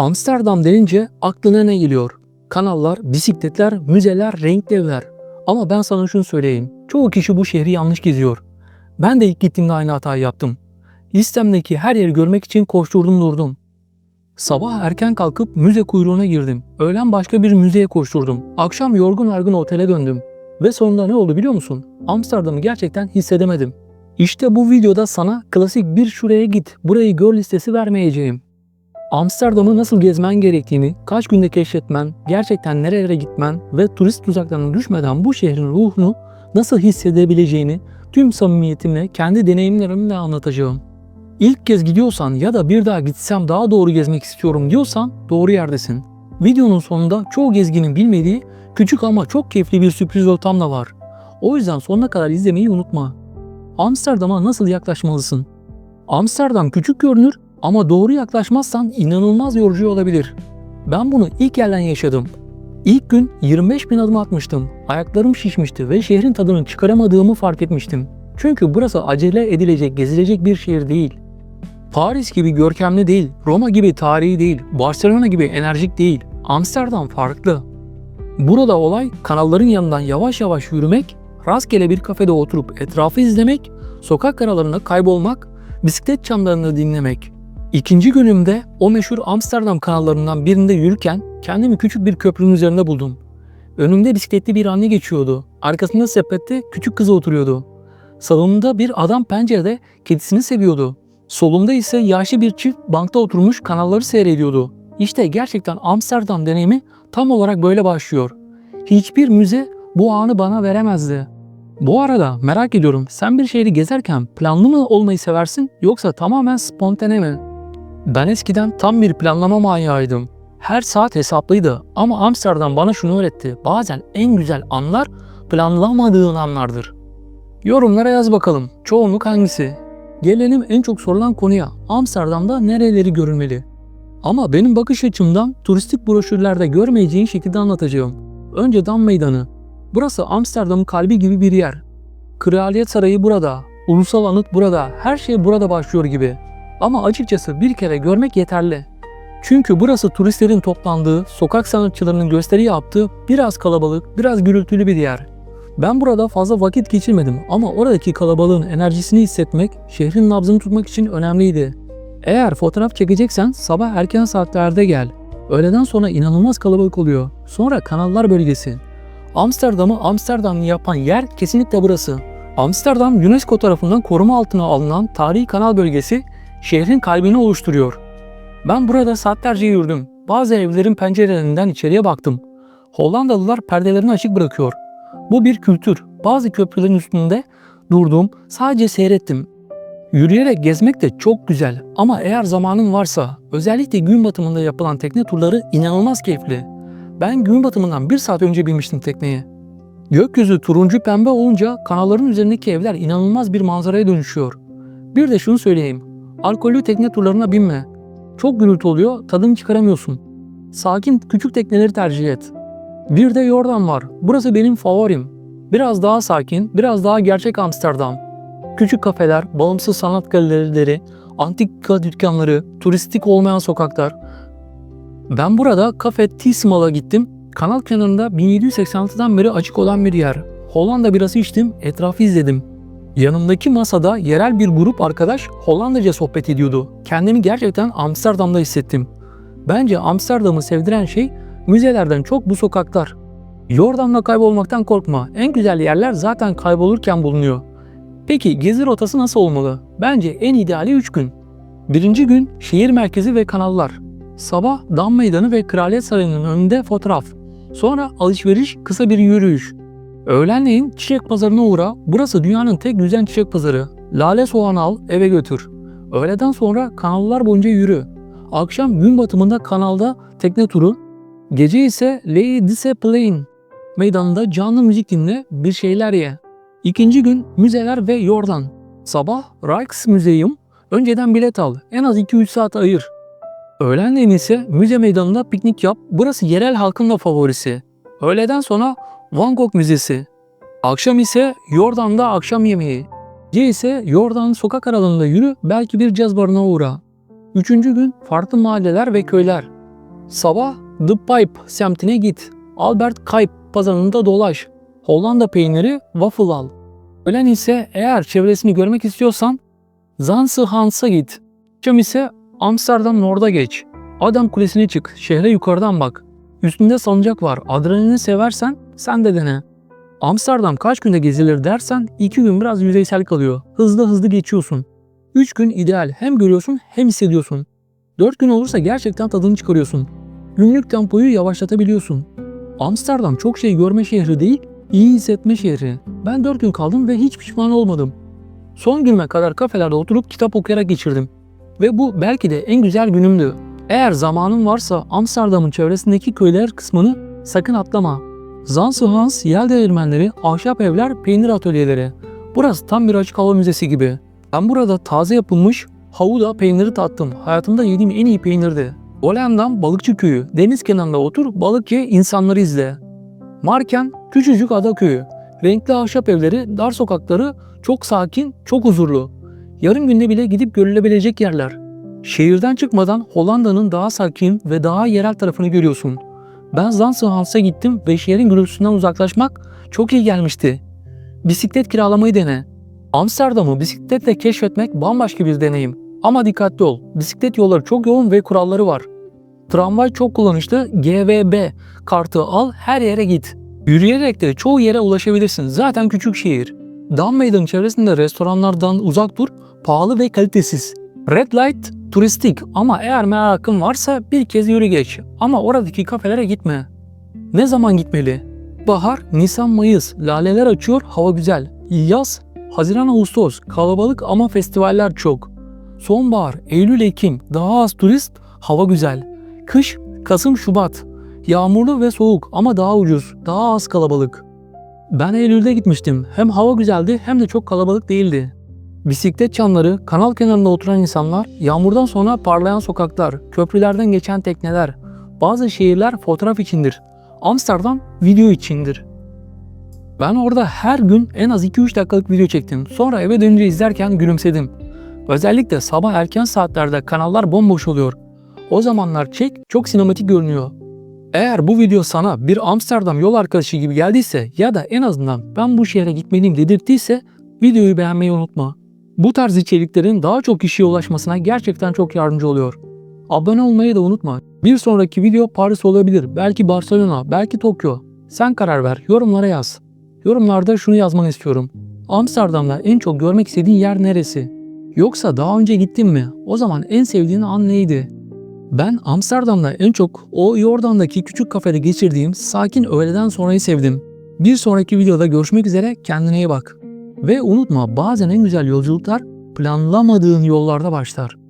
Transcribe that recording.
Amsterdam denince aklına ne geliyor? Kanallar, bisikletler, müzeler, renkli evler. Ama ben sana şunu söyleyeyim. Çoğu kişi bu şehri yanlış geziyor. Ben de ilk gittiğimde aynı hatayı yaptım. Listemdeki her yeri görmek için koşturdum durdum. Sabah erken kalkıp müze kuyruğuna girdim. Öğlen başka bir müzeye koşturdum. Akşam yorgun argın otele döndüm. Ve sonunda ne oldu biliyor musun? Amsterdam'ı gerçekten hissedemedim. İşte bu videoda sana klasik bir şuraya git, burayı gör listesi vermeyeceğim. Amsterdam'ı nasıl gezmen gerektiğini, kaç günde keşfetmen, gerçekten nerelere gitmen ve turist tuzaklarına düşmeden bu şehrin ruhunu nasıl hissedebileceğini tüm samimiyetimle, kendi deneyimlerimle anlatacağım. İlk kez gidiyorsan ya da bir daha gitsem daha doğru gezmek istiyorum diyorsan doğru yerdesin. Videonun sonunda çoğu gezginin bilmediği küçük ama çok keyifli bir sürpriz ortam da var. O yüzden sonuna kadar izlemeyi unutma. Amsterdam'a nasıl yaklaşmalısın? Amsterdam küçük görünür ama doğru yaklaşmazsan inanılmaz yorucu olabilir. Ben bunu ilk yerden yaşadım. İlk gün 25.000 adım atmıştım. Ayaklarım şişmişti ve şehrin tadını çıkaramadığımı fark etmiştim. Çünkü burası acele edilecek, gezilecek bir şehir değil. Paris gibi görkemli değil, Roma gibi tarihi değil, Barcelona gibi enerjik değil. Amsterdam farklı. Burada olay kanalların yanından yavaş yavaş yürümek, rastgele bir kafede oturup etrafı izlemek, sokak aralarında kaybolmak, bisiklet çanlarını dinlemek. İkinci günümde o meşhur Amsterdam kanallarından birinde yürürken kendimi küçük bir köprünün üzerinde buldum. Önümde bisikletli bir anne geçiyordu. Arkasında sepette küçük kızı oturuyordu. Salonunda bir adam pencerede kedisini seviyordu. Solumda ise yaşlı bir çift bankta oturmuş kanalları seyrediyordu. İşte gerçekten Amsterdam deneyimi tam olarak böyle başlıyor. Hiçbir müze bu anı bana veremezdi. Bu arada merak ediyorum, sen bir şehri gezerken planlı mı olmayı seversin yoksa tamamen spontane mi? Ben eskiden tam bir planlama manyağıydım. Her saat hesaplıydı ama Amsterdam bana şunu öğretti. Bazen en güzel anlar planlamadığın anlardır. Yorumlara yaz bakalım. Çoğunluk hangisi? Gelelim en çok sorulan konuya. Amsterdam'da nereleri görülmeli? Ama benim bakış açımdan turistik broşürlerde görmeyeceğin şekilde anlatacağım. Önce Dam Meydanı. Burası Amsterdam'ın kalbi gibi bir yer. Kraliyet Sarayı burada, ulusal anıt burada, her şey burada başlıyor gibi. Ama açıkçası bir kere görmek yeterli. Çünkü burası turistlerin toplandığı, sokak sanatçılarının gösteri yaptığı biraz kalabalık, biraz gürültülü bir yer. Ben burada fazla vakit geçirmedim ama oradaki kalabalığın enerjisini hissetmek, şehrin nabzını tutmak için önemliydi. Eğer fotoğraf çekeceksen sabah erken saatlerde gel. Öğleden sonra inanılmaz kalabalık oluyor. Sonra Kanallar Bölgesi. Amsterdam'ı Amsterdam'ı yapan yer kesinlikle burası. Amsterdam UNESCO tarafından koruma altına alınan tarihi kanal bölgesi şehrin kalbini oluşturuyor. Ben burada saatlerce yürüdüm. Bazı evlerin pencerelerinden içeriye baktım. Hollandalılar perdelerini açık bırakıyor. Bu bir kültür. Bazı köprülerin üstünde durdum, sadece seyrettim. Yürüyerek gezmek de çok güzel ama eğer zamanın varsa özellikle gün batımında yapılan tekne turları inanılmaz keyifli. Ben gün batımından 1 saat önce binmiştim tekneye. Gökyüzü turuncu pembe olunca kanalların üzerindeki evler inanılmaz bir manzaraya dönüşüyor. Bir de şunu söyleyeyim. Alkollü tekne turlarına binme. Çok gürültü oluyor, tadını çıkaramıyorsun. Sakin küçük tekneleri tercih et. Bir de Jordan var. Burası benim favorim. Biraz daha sakin, biraz daha gerçek Amsterdam. Küçük kafeler, bağımsız sanat galerileri, antika dükkanları, turistik olmayan sokaklar. Ben burada Cafe Tismal'a gittim. Kanal kenarında 1786'dan beri açık olan bir yer. Hollanda birası içtim, etrafı izledim. Yanımdaki masada yerel bir grup arkadaş Hollandaca sohbet ediyordu. Kendimi gerçekten Amsterdam'da hissettim. Bence Amsterdam'ı sevdiren şey müzelerden çok bu sokaklar. Jordan'la kaybolmaktan korkma. En güzel yerler zaten kaybolurken bulunuyor. Peki gezi rotası nasıl olmalı? Bence en ideali 3 gün. Birinci gün şehir merkezi ve kanallar. Sabah Dam Meydanı ve Kraliyet Sarayı'nın önünde fotoğraf. Sonra alışveriş, kısa bir yürüyüş. Öğlenleyin çiçek pazarına uğra. Burası dünyanın tek güzel çiçek pazarı. Lale soğanı al, eve götür. Öğleden sonra kanallar boyunca yürü. Akşam gün batımında kanalda tekne turu. Gece ise Ley Discipline meydanında canlı müzik dinle, bir şeyler ye. İkinci gün müzeler ve Jordan. Sabah Rijksmuseum. Önceden bilet al. En az 2-3 saat ayır. Öğlenleyin ise müze meydanında piknik yap. Burası yerel halkın da favorisi. Öğleden sonra Van Gogh Müzesi. Akşam ise Jordan'da akşam yemeği. Gece ise Jordan sokak aralarında yürü, belki bir caz barına uğra. Üçüncü gün farklı mahalleler ve köyler. Sabah The Pipe semtine git. Albert Kuyp pazarında dolaş. Hollanda peyniri waffle al. Öğlen ise eğer çevresini görmek istiyorsan Zanzihans'a git. Akşam ise Amsterdam Nord'a geç. Adam Kulesi'ne çık. Şehre yukarıdan bak. Üstünde salıncak var. Adrenalini seversen sen de dene. Amsterdam kaç günde gezilir dersen 2 gün biraz yüzeysel kalıyor. Hızlı hızlı geçiyorsun. 3 gün ideal. Hem görüyorsun hem hissediyorsun. 4 gün olursa gerçekten tadını çıkarıyorsun. Günlük tempoyu yavaşlatabiliyorsun. Amsterdam çok şey görme şehri değil, iyi hissetme şehri. Ben 4 gün kaldım ve hiç pişman olmadım. Son günüme kadar kafelerde oturup kitap okuyarak geçirdim. Ve bu belki de en güzel günümdü. Eğer zamanın varsa Amsterdam'ın çevresindeki köyler kısmını sakın atlama. Zanzibar, yel değirmenleri, ahşap evler, peynir atölyeleri. Burası tam bir açık hava müzesi gibi. Ben burada taze yapılmış Gouda peyniri tattım. Hayatımda yediğim en iyi peynirdi. Volendam balıkçı köyü. Deniz kenarında otur, balık ye, insanları izle. Marken küçücük ada köyü. Renkli ahşap evleri, dar sokakları, çok sakin, çok huzurlu. Yarım günde bile gidip görülebilecek yerler. Şehirden çıkmadan Hollanda'nın daha sakin ve daha yerel tarafını görüyorsun. Ben Zanzibar'a gittim ve şehrin gürültüsünden uzaklaşmak çok iyi gelmişti. Bisiklet kiralamayı dene. Amsterdam'ı bisikletle keşfetmek bambaşka bir deneyim. Ama dikkatli ol. Bisiklet yolları çok yoğun ve kuralları var. Tramvay çok kullanışlı. GVB kartı al, her yere git. Yürüyerek de çoğu yere ulaşabilirsin. Zaten küçük şehir. Dam Meydanı çevresinde restoranlardan uzak dur. Pahalı ve kalitesiz. Red Light turistik ama eğer merakın varsa bir kez yürü geç. Ama oradaki kafelere gitme. Ne zaman gitmeli? Bahar, Nisan, Mayıs. Laleler açıyor, hava güzel. Yaz, Haziran, Ağustos. Kalabalık ama festivaller çok. Sonbahar, Eylül, Ekim. Daha az turist, hava güzel. Kış, Kasım, Şubat. Yağmurlu ve soğuk ama daha ucuz, daha az kalabalık. Ben Eylül'de gitmiştim. Hem hava güzeldi hem de çok kalabalık değildi. Bisiklet çanları, kanal kenarında oturan insanlar, yağmurdan sonra parlayan sokaklar, köprülerden geçen tekneler. Bazı şehirler fotoğraf içindir. Amsterdam video içindir. Ben orada her gün en az 2-3 dakikalık video çektim. Sonra eve dönünce izlerken gülümsedim. Özellikle sabah erken saatlerde kanallar bomboş oluyor. O zamanlar çek çok sinematik görünüyor. Eğer bu video sana bir Amsterdam yol arkadaşı gibi geldiyse ya da en azından ben bu şehre gitmeliyim dedirttiyse videoyu beğenmeyi unutma. Bu tarz içeriklerin daha çok kişiye ulaşmasına gerçekten çok yardımcı oluyor. Abone olmayı da unutma. Bir sonraki video Paris olabilir, belki Barcelona, belki Tokyo. Sen karar ver, yorumlara yaz. Yorumlarda şunu yazmanı istiyorum. Amsterdam'da en çok görmek istediğin yer neresi? Yoksa daha önce gittin mi? O zaman en sevdiğin an neydi? Ben Amsterdam'da en çok o Jordan'daki küçük kafede geçirdiğim sakin öğleden sonrayı sevdim. Bir sonraki videoda görüşmek üzere, kendine iyi bak. Ve unutma, bazen en güzel yolculuklar planlamadığın yollarda başlar.